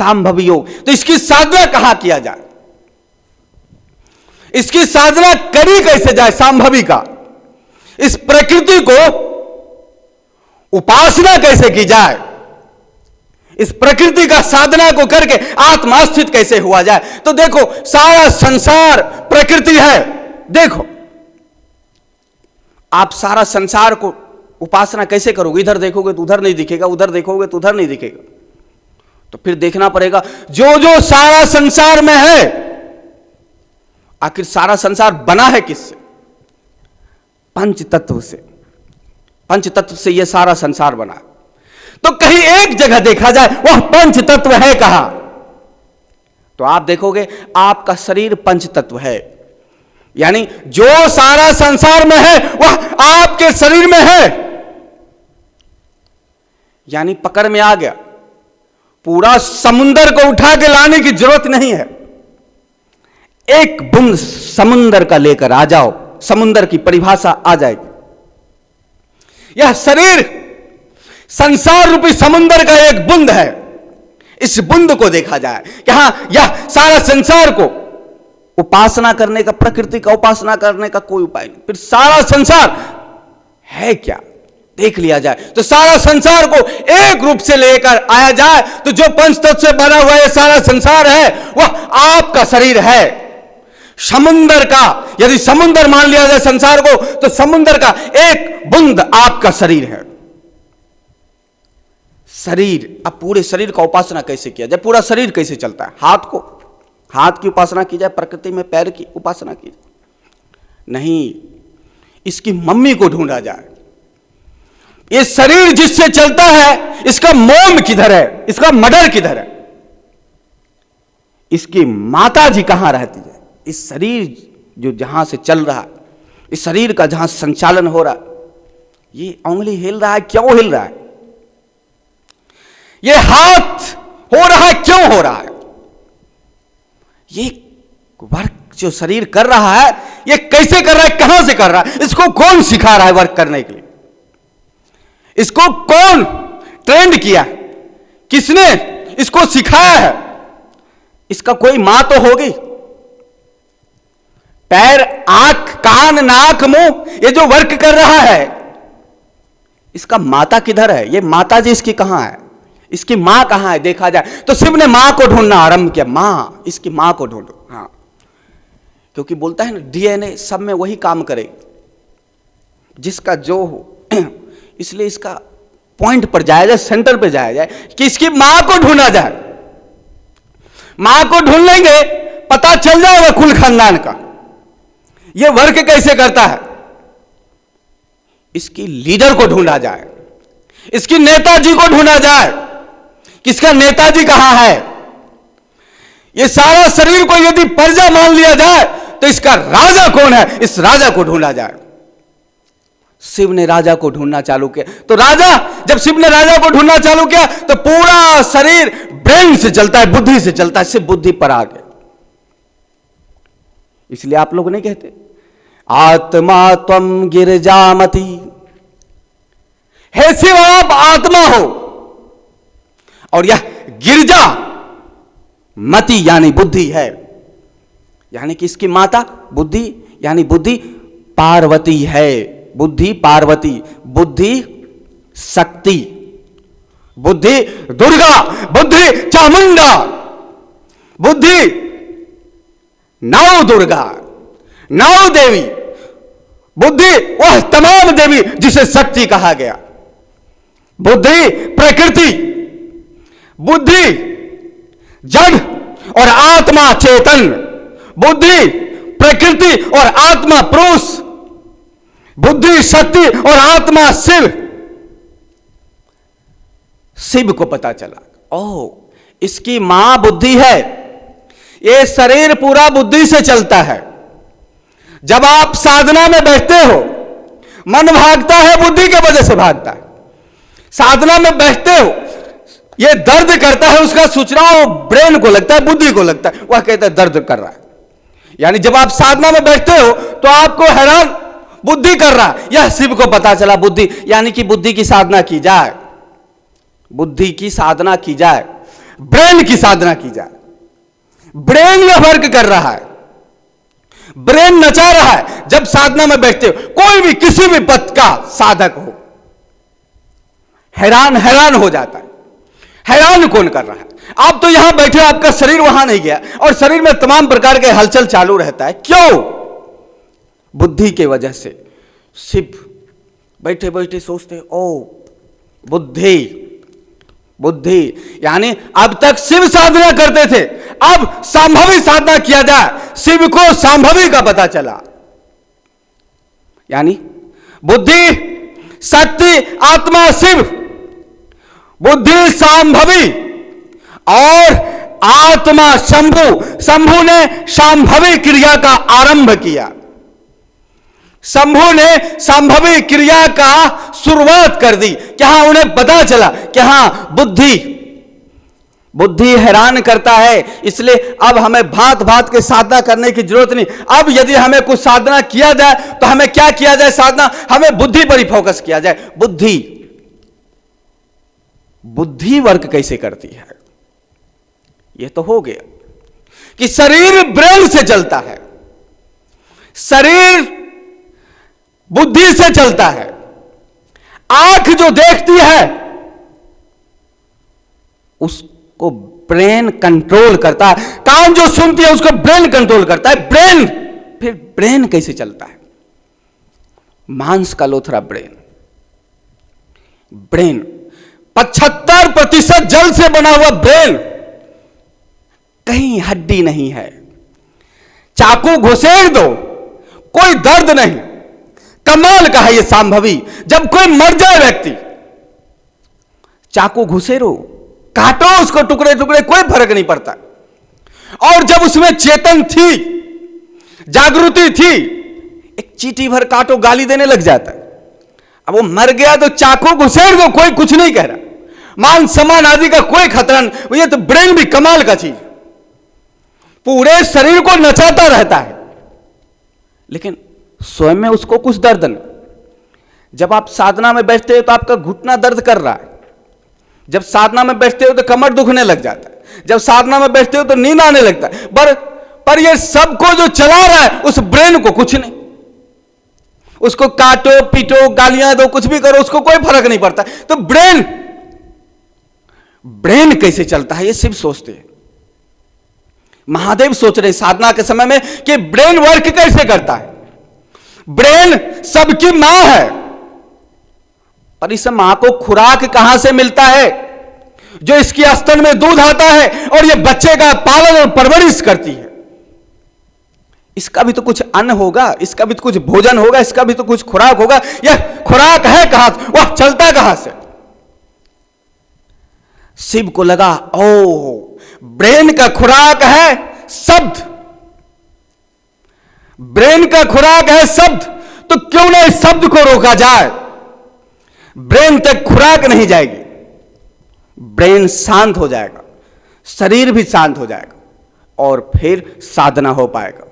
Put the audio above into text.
सांभवी योग। तो इसकी साधना कहां किया जाए, इसकी साधना करी कैसे जाए, सांभवी का, इस प्रकृति को उपासना कैसे की जाए, इस प्रकृति का साधना को करके आत्मास्थित कैसे हुआ जाए। तो देखो सारा संसार प्रकृति है। देखो आप सारा संसार को उपासना कैसे करोगे, इधर देखोगे तो उधर नहीं दिखेगा, उधर देखोगे तो उधर नहीं दिखेगा। तो फिर देखना पड़ेगा जो जो सारा संसार में है, आखिर सारा संसार बना है किससे, पंच तत्व से। पंच तत्व से यह सारा संसार बना। तो कहीं एक जगह देखा जाए वह पंच तत्व है कहां, तो आप देखोगे आपका शरीर पंच तत्व है। यानी जो सारा संसार में है वह आपके शरीर में है। यानी पकड़ में आ गया, पूरा समुंदर को उठा के लाने की जरूरत नहीं है। एक बूंद समुंदर का लेकर आ जाओ, समुंदर की परिभाषा आ जाएगी। यह शरीर संसार रूपी समुंदर का एक बूंद है। इस बूंद को देखा जाए कि हां यह सारा संसार को उपासना करने का, प्रकृति का उपासना करने का कोई उपाय नहीं। फिर सारा संसार है क्या देख लिया जाए, तो सारा संसार को एक रूप से लेकर आया जाए तो जो पंच तत्व से बना हुआ यह सारा संसार है वह आपका शरीर है। समुंदर का, यदि समुंदर मान लिया जाए संसार को, तो समुंदर का एक बूंद आपका शरीर है। शरीर, अब पूरे शरीर का उपासना कैसे किया जाए, पूरा शरीर कैसे चलता है। हाथ की उपासना की जाए, प्रकृति में पैर की उपासना की जाए नहीं, इसकी मम्मी को ढूंढा जाए। ये शरीर जिससे चलता है इसका मोम किधर है, इसका मदर किधर है, इसकी माता जी कहां रहती है। इस शरीर जो जहां से चल रहा है, इस शरीर का जहां संचालन हो रहा है, ये उंगली हिल रहा है, क्यों हिल रहा है, ये हाथ हो रहा है, क्यों हो रहा है, ये वर्क जो शरीर कर रहा है ये कैसे कर रहा है, कहां से कर रहा है, इसको कौन सिखा रहा है वर्क करने के लिए, इसको कौन ट्रेंड किया, किसने इसको सिखाया है। इसका कोई मां तो होगी। पैर, आंख, कान, नाक, मुंह, ये जो वर्क कर रहा है इसका माता किधर है, ये माता जी इसकी कहां है, इसकी मां कहां है देखा जाए। तो शिव ने मां को ढूंढना आरंभ किया, मां, इसकी मां को ढूंढो। हाँ, क्योंकि बोलता है ना डीएनए सब में वही काम करे जिसका जो हो, इसलिए इसका पॉइंट पर जाया जाए, सेंटर पर जाया जाए कि इसकी मां को ढूंढा जाए। मां को ढूंढ लेंगे, पता चल जाएगा कुल खानदान का यह वर्क कैसे करता है। इसकी लीडर को ढूंढा जाए, इसकी नेताजी को ढूंढा जाए, किसका नेताजी कहां है। यह सारा शरीर को यदि प्रजा मान लिया जाए तो इसका राजा कौन है, इस राजा को ढूंढा जाए। शिव ने राजा को ढूंढना चालू किया। तो राजा, जब शिव ने राजा को ढूंढना चालू किया तो पूरा शरीर ब्रेन से चलता है, बुद्धि से चलता है, सिर्फ बुद्धि पर आ गया। इसलिए आप लोग नहीं कहते आत्मा त्वम गिरजामति, हे शिव आप आत्मा हो, और यह गिरजा मति यानी बुद्धि है, यानी कि इसकी माता बुद्धि, यानी बुद्धि पार्वती है। बुद्धि पार्वती, बुद्धि शक्ति, बुद्धि दुर्गा, बुद्धि चामुंडा, बुद्धि नौ दुर्गा, नौ देवी, बुद्धि वह तमाम देवी जिसे शक्ति कहा गया। बुद्धि प्रकृति, बुद्धि जड़ और आत्मा चेतन, बुद्धि प्रकृति और आत्मा पुरुष, बुद्धि शक्ति और आत्मा शिव। शिव को पता चला ओह इसकी मां बुद्धि है, ये शरीर पूरा बुद्धि से चलता है। जब आप साधना में बैठते हो मन भागता है, बुद्धि के वजह से भागता है। साधना में बैठते हो, ये दर्द करता है, उसका सूचना वो ब्रेन को लगता है, बुद्धि को लगता है, वह कहता है दर्द कर रहा है। यानी जब आप साधना में बैठते हो तो आपको हैरान बुद्धि कर रहा है, यह शिव को पता चला बुद्धि, यानी कि बुद्धि की साधना की जाए, बुद्धि की साधना की जाए। ब्रेन की साधना की जाए। ब्रेन यह वर्क कर रहा है, ब्रेन नचा रहा है। जब साधना में बैठते हो, कोई भी किसी भी पद का साधक हो, हैरान हो जाता है। हैरान कौन कर रहा है? आप तो यहां बैठे, आपका शरीर वहां नहीं गया और शरीर में तमाम प्रकार के हलचल चालू रहता है। क्यों? बुद्धि के वजह से। शिव बैठे बैठे सोचते, ओ बुद्धि यानी अब तक शिव साधना करते थे, अब सांभवी साधना किया जाए। शिव को सांभवी का पता चला, यानी बुद्धि शक्ति आत्मा शिव, बुद्धि सांभवी और आत्मा शंभु। शंभु ने सांभवी क्रिया का आरंभ किया, शंभु ने संभवी क्रिया का शुरुआत कर दी। क्या उन्हें पता चला कि हां बुद्धि हैरान करता है, इसलिए अब हमें भांत भांत के साधना करने की जरूरत नहीं। अब यदि हमें कुछ साधना किया जाए तो हमें क्या किया जाए? साधना हमें बुद्धि पर ही फोकस किया जाए। बुद्धि वर्क कैसे करती है? यह तो हो गया कि शरीर ब्रेन से चलता है, शरीर बुद्धि से चलता है। आंख जो देखती है उसको ब्रेन कंट्रोल करता है, कान जो सुनती है उसको ब्रेन कंट्रोल करता है। फिर ब्रेन कैसे चलता है? मांस का लोथरा ब्रेन 75% जल से बना हुआ ब्रेन, कहीं हड्डी नहीं है। चाकू घुसेड़ दो, कोई दर्द नहीं। कमाल का है ये सांभवी। जब कोई मर जाए व्यक्ति, चाकू घुसेरो, काटो उसको टुकड़े टुकड़े, कोई फर्क नहीं पड़ता। और जब उसमें चेतन थी, जागृति थी, एक चींटी भर काटो, गाली देने लग जाता है। अब वो मर गया तो चाकू घुसेड़ दो, कोई कुछ नहीं कह रहा। मान सम्मान आदि का कोई खतरा नहीं। ये तो ब्रेन भी कमाल का चीज, पूरे शरीर को नचाता रहता है, लेकिन स्वयं में उसको कुछ दर्द नहीं। जब आप साधना में बैठते हो तो आपका घुटना दर्द कर रहा है, जब साधना में बैठते हो तो कमर दुखने लग जाता है, जब साधना में बैठते हो तो नींद आने लगता है। पर ये सबको जो चला रहा है उस ब्रेन को कुछ नहीं। उसको काटो पीटो, गालियां दो, कुछ भी करो, उसको कोई फर्क नहीं पड़ता। तो ब्रेन कैसे चलता है ये शिव सोचते हैं। महादेव सोच रहे साधना के समय में कि ब्रेन वर्क कैसे करता है। ब्रेन सबकी मां है, पर इस मां को खुराक कहां से मिलता है? जो इसकी स्तन में दूध आता है और ये बच्चे का पालन और परवरिश करती है। इसका भी तो कुछ अन्न होगा, इसका भी तो कुछ भोजन होगा, इसका भी तो कुछ खुराक होगा। यह खुराक है कहां से? वह चलता कहां से? शिव को लगा, ओ ब्रेन का खुराक है शब्द, ब्रेन का खुराक है शब्द, तो क्यों ना इस शब्द को रोका जाए? ब्रेन तक खुराक नहीं जाएगी, ब्रेन शांत हो जाएगा, शरीर भी शांत हो जाएगा और फिर साधना हो पाएगा।